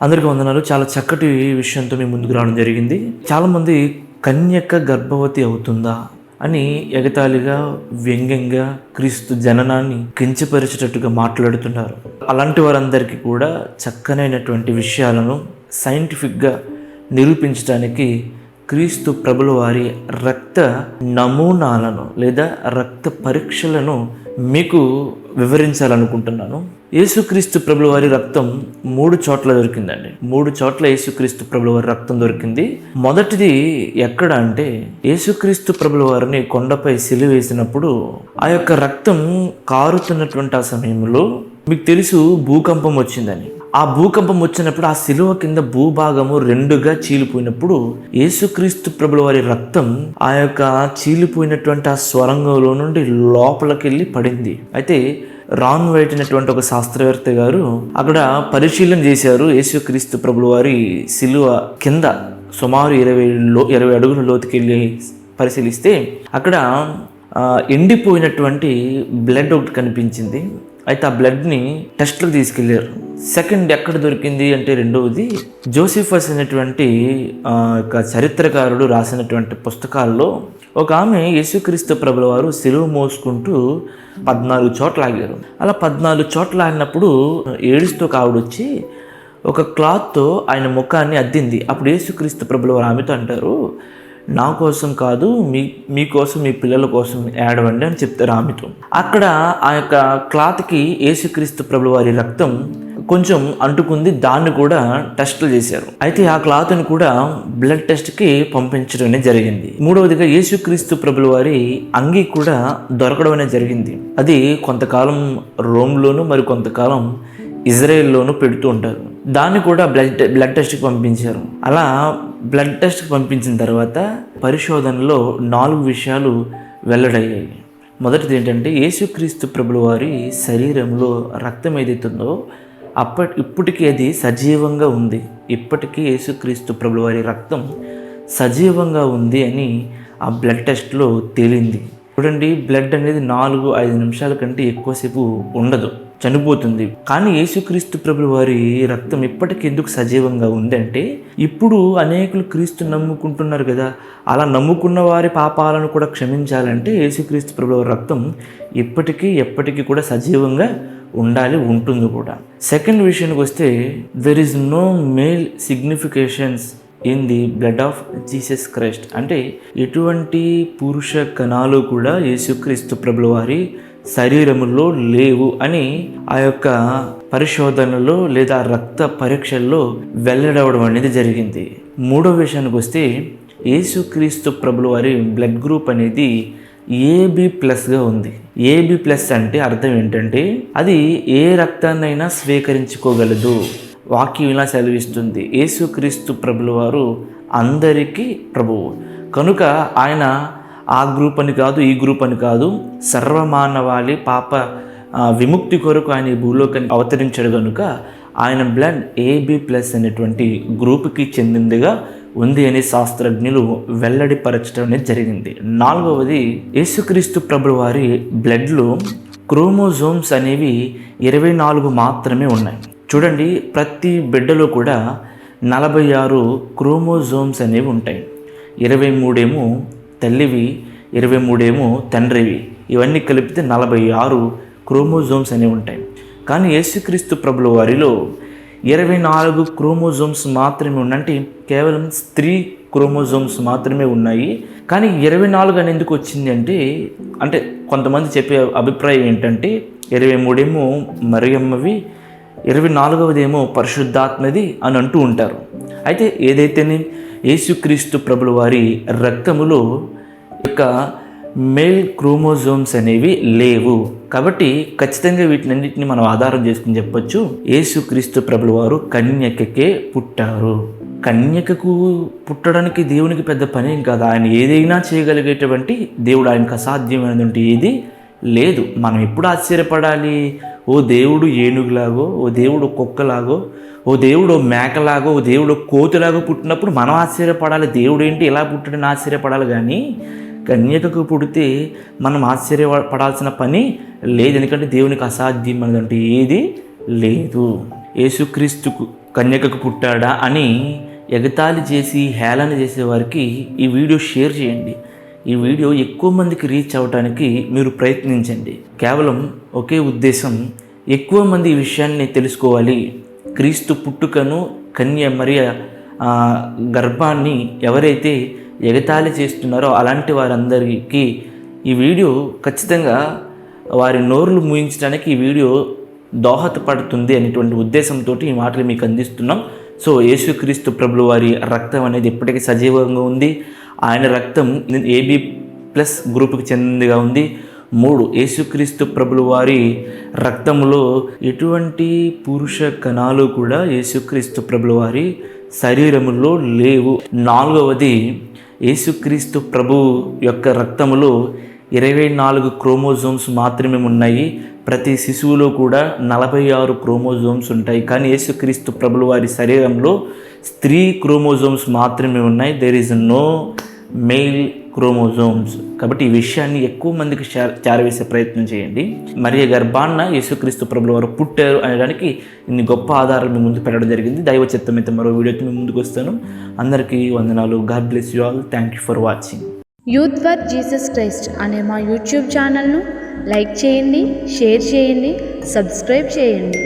అందరికీ వందనాలు. చాలా చక్కటి విషయంతో మేము ముందుకు రావడం జరిగింది. చాలామంది కన్యక గర్భవతి అవుతుందా అని ఎగతాళిగా, వ్యంగ్యంగా క్రీస్తు జననాన్ని కించపరిచేటట్టుగా మాట్లాడుతున్నారు. అలాంటి వారందరికీ కూడా చక్కనైనటువంటి విషయాలను సైంటిఫిక్గా నిరూపించడానికి క్రీస్తు ప్రభుల వారి రక్త నమూనాలను లేదా రక్త పరీక్షలను మీకు వివరించాలనుకుంటున్నాను. యేసుక్రీస్తు ప్రభుల వారి రక్తం 3 చోట్ల దొరికిందండి. 3 చోట్ల యేసుక్రీస్తు ప్రభుల వారి రక్తం దొరికింది. మొదటిది ఎక్కడ అంటే, యేసుక్రీస్తు ప్రభుల వారిని కొండపై సిలువేసినప్పుడు ఆ యొక్క రక్తం కారుతున్నటువంటి ఆ సమయంలో మీకు తెలుసు భూకంపం వచ్చిందని. ఆ భూకంపం వచ్చినప్పుడు ఆ శిలువ కింద భూభాగము 2గా చీలిపోయినప్పుడు యేసుక్రీస్తు ప్రభుల వారి రక్తం ఆ యొక్క చీలిపోయినటువంటి ఆ స్వరంగంలో నుండి లోపలికి వెళ్ళి పడింది. అయితే రాన్ వైట్ అనేటువంటి ఒక శాస్త్రవేత్త గారు అక్కడ పరిశీలన చేశారు. యేసుక్రీస్తు ప్రభుల వారి శిలువ కింద సుమారు 20 అడుగుల లోతుకి వెళ్ళి పరిశీలిస్తే అక్కడ ఎండిపోయినటువంటి బ్లడ్ ఒకటి కనిపించింది. అయితే ఆ బ్లడ్ని టెస్ట్లకు తీసుకెళ్లారు. సెకండ్ ఎక్కడ దొరికింది అంటే, రెండవది జోసిఫస్ అనేటువంటి చరిత్రకారుడు రాసినటువంటి పుస్తకాల్లో ఒక ఆమె యేసుక్రీస్తు ప్రభుల వారు సిలువ మోసుకుంటూ 14 చోట్ల ఆగారు. అలా 14 చోట్ల ఆగినప్పుడు ఏడుస్తూ ఒక ఆవిడ వచ్చి ఒక క్లాత్తో ఆయన ముఖాన్ని అద్దింది. అప్పుడు యేసుక్రీస్తు ప్రభుల వారు ఆమెతో అంటారు, నా కోసం కాదు, మీకోసం, మీ పిల్లల కోసం ఏడవండి అని చెప్తారు ఆమెతో. అక్కడ ఆ యొక్క క్లాత్కి యేసుక్రీస్తు ప్రభుల వారి రక్తం కొంచెం అంటుకుంది. దాన్ని కూడా టెస్టులు చేశారు. అయితే ఆ క్లాత్ని కూడా బ్లడ్ టెస్ట్కి పంపించడం అనేది జరిగింది. మూడవదిగా యేసుక్రీస్తు ప్రభుల వారి అంగి కూడా దొరకడం అనేది జరిగింది. అది కొంతకాలం రోమ్లోను మరి కొంతకాలం ఇజ్రాయెల్లోనూ పెడుతూ ఉంటారు. దాన్ని కూడా బ్లడ్ టెస్ట్కి పంపించారు. అలా బ్లడ్ టెస్ట్కి పంపించిన తర్వాత పరిశోధనలో 4 విషయాలు వెల్లడయ్యాయి. మొదటిది ఏంటంటే, యేసుక్రీస్తు ప్రభుల వారి శరీరంలో రక్తం ఏదైతుందో ఇప్పటికీ అది సజీవంగా ఉంది. ఇప్పటికీ యేసుక్రీస్తు ప్రభుల వారి రక్తం సజీవంగా ఉంది అని ఆ బ్లడ్ టెస్ట్లో తేలింది. చూడండి, బ్లడ్ అనేది 4-5 నిమిషాల కంటే ఎక్కువసేపు ఉండదు, చనిపోతుంది. కానీ యేసుక్రీస్తు ప్రభుల వారి రక్తం ఇప్పటికీ ఎందుకు సజీవంగా ఉంది అంటే, ఇప్పుడు అనేకులు క్రీస్తు నమ్ముకుంటున్నారు కదా, అలా నమ్ముకున్న వారి పాపాలను కూడా క్షమించాలంటే యేసుక్రీస్తు ప్రభుల వారి రక్తం ఎప్పటికీ కూడా సజీవంగా ఉండాలి, ఉంటుంది కూడా. సెకండ్ విషయానికి వస్తే, there is no male significations in the blood of Jesus Christ. అంటే ఎటువంటి పురుష కణాలు కూడా యేసుక్రీస్తు ప్రభుల వారి శరీరములో లేవు అని ఆ యొక్క పరిశోధనలో లేదా రక్త పరీక్షల్లో వెల్లడవడం అనేది జరిగింది. మూడో విషయానికి వస్తే, యేసుక్రీస్తు ప్రభుల వారి బ్లడ్ గ్రూప్ అనేది AB+గా ఉంది. AB+ అంటే అర్థం ఏంటంటే, అది ఏ రక్తాన్నైనా స్వీకరించుకోగలదు. వాక్యం ఇలా సెలవిస్తుంది, యేసుక్రీస్తు ప్రభుల వారు అందరికీ ప్రభువు కనుక ఆయన ఆ గ్రూప్ అని కాదు, ఈ గ్రూప్ అని కాదు, సర్వమానవాళి పాప విముక్తి కొరకు ఆయన ఈ భూలోకి అవతరించాడు కనుక ఆయన బ్లడ్ AB+ అనేటువంటి గ్రూప్కి చెందిందిగా ఉంది అని శాస్త్రజ్ఞులు వెల్లడిపరచడం అనేది జరిగింది. 4వది, యేసుక్రీస్తు ప్రభుల వారి బ్లడ్లో క్రోమోజోమ్స్ అనేవి 24 మాత్రమే ఉన్నాయి. చూడండి, ప్రతి బిడ్డలో కూడా 46 క్రోమోజోమ్స్ అనేవి ఉంటాయి. 23 ఏమో తల్లివి, 23 ఏమో తండ్రివి. ఇవన్నీ కలిపితే 46 క్రోమోజోమ్స్ అనేవి ఉంటాయి. కానీ యేసుక్రీస్తు ప్రభుల వారిలో 24 క్రోమోజోమ్స్ మాత్రమే ఉన్నాయంటే, కేవలం స్త్రీ క్రోమోజోమ్స్ మాత్రమే ఉన్నాయి. కానీ 24 అని ఎందుకు వచ్చింది అంటే కొంతమంది చెప్పే అభిప్రాయం ఏంటంటే, 23 ఏమో మరియమ్మవి, 24వది ఏమో పరిశుద్ధాత్మది అని అంటూ ఉంటారు. అయితే ఏదైతేనే యేసుక్రీస్తు ప్రభుల వారి రక్తములో యొక్క మేల్ క్రోమోజోమ్స్ అనేవి లేవు. కాబట్టి ఖచ్చితంగా వీటినన్నింటినీ మనం ఆధారం చేసుకుని చెప్పొచ్చు, యేసుక్రీస్తు ప్రభుల వారు కన్యకకే పుట్టారు. కన్యకకు పుట్టడానికి దేవునికి పెద్ద పని ఏం కాదు. ఆయన ఏదైనా చేయగలిగేటువంటి దేవుడు, ఆయనకు అసాధ్యమైనటువంటి ఏది లేదు. మనం ఎప్పుడు ఆశ్చర్యపడాలి? ఓ దేవుడు ఏనుగులాగో, ఓ దేవుడు కుక్కలాగో, ఓ దేవుడు మేకలాగో, ఓ దేవుడు కోతిలాగో పుట్టినప్పుడు మనం ఆశ్చర్యపడాలి. దేవుడు ఏంటి ఇలా పుట్టడని ఆశ్చర్యపడాలి. కానీ కన్యకకు పుడితే మనం ఆశ్చర్యపడాల్సిన పని లేదు. ఎందుకంటే దేవునికి అసాధ్యం అనేదంటే ఏది లేదు. యేసుక్రీస్తుకు కన్యకకు పుట్టాడా అని ఎగతాళి చేసి హేళన చేసేవారికి ఈ వీడియో షేర్ చేయండి. ఈ వీడియో ఎక్కువ మందికి రీచ్ అవ్వడానికి మీరు ప్రయత్నించండి. కేవలం ఒకే ఉద్దేశం, ఎక్కువ మంది ఈ విషయాన్ని తెలుసుకోవాలి. క్రీస్తు పుట్టుకను, కన్య మరియ గర్భాన్ని ఎవరైతే ఎగతాళి చేస్తున్నారో అలాంటి వారందరికీ ఈ వీడియో ఖచ్చితంగా వారి నోరులు మూయించడానికి ఈ వీడియో దోహదపడుతుంది అనేటువంటి ఉద్దేశంతో ఈ మాటలు మీకు అందిస్తున్నాం. సో యేసుక్రీస్తు ప్రభుల వారి రక్తం అనేది ఇప్పటికీ సజీవంగా ఉంది. ఆయన రక్తం AB+ గ్రూపుకి చెందినదిగా ఉంది. 3, యేసుక్రీస్తు ప్రభుల వారి రక్తంలో ఎటువంటి పురుష కణాలు కూడా యేసుక్రీస్తు ప్రభుల వారి శరీరములో లేవు. 4వది, యేసుక్రీస్తు ప్రభు యొక్క రక్తములో 24 క్రోమోజోమ్స్ మాత్రమే ఉన్నాయి. ప్రతి శిశువులో కూడా 46 క్రోమోజోమ్స్ ఉంటాయి. కానీ యేసుక్రీస్తు ప్రభుల వారి శరీరంలో స్త్రీ క్రోమోజోమ్స్ మాత్రమే ఉన్నాయి. There is no male chromosomes. కాబట్టి ఈ విషయాన్ని ఎక్కువ మందికి చేరవేసే ప్రయత్నం చేయండి. మరియ గర్భాన్న యేసుక్రీస్తు ప్రభుల వారు పుట్టారు అనడానికి ఇన్ని గొప్ప ఆధారాలు మీ ముందు పెట్టడం జరిగింది. దైవ చిత్తం అయితే మరో వీడియోతో మీ ముందుకు వస్తాను. అందరికీ వందనాలు. God bless you all. Thank you for watching. Youth for Jesus Christ అనే మా యూట్యూబ్ ఛానల్ను లైక్ చేయండి, షేర్ చేయండి, సబ్స్క్రైబ్ చేయండి.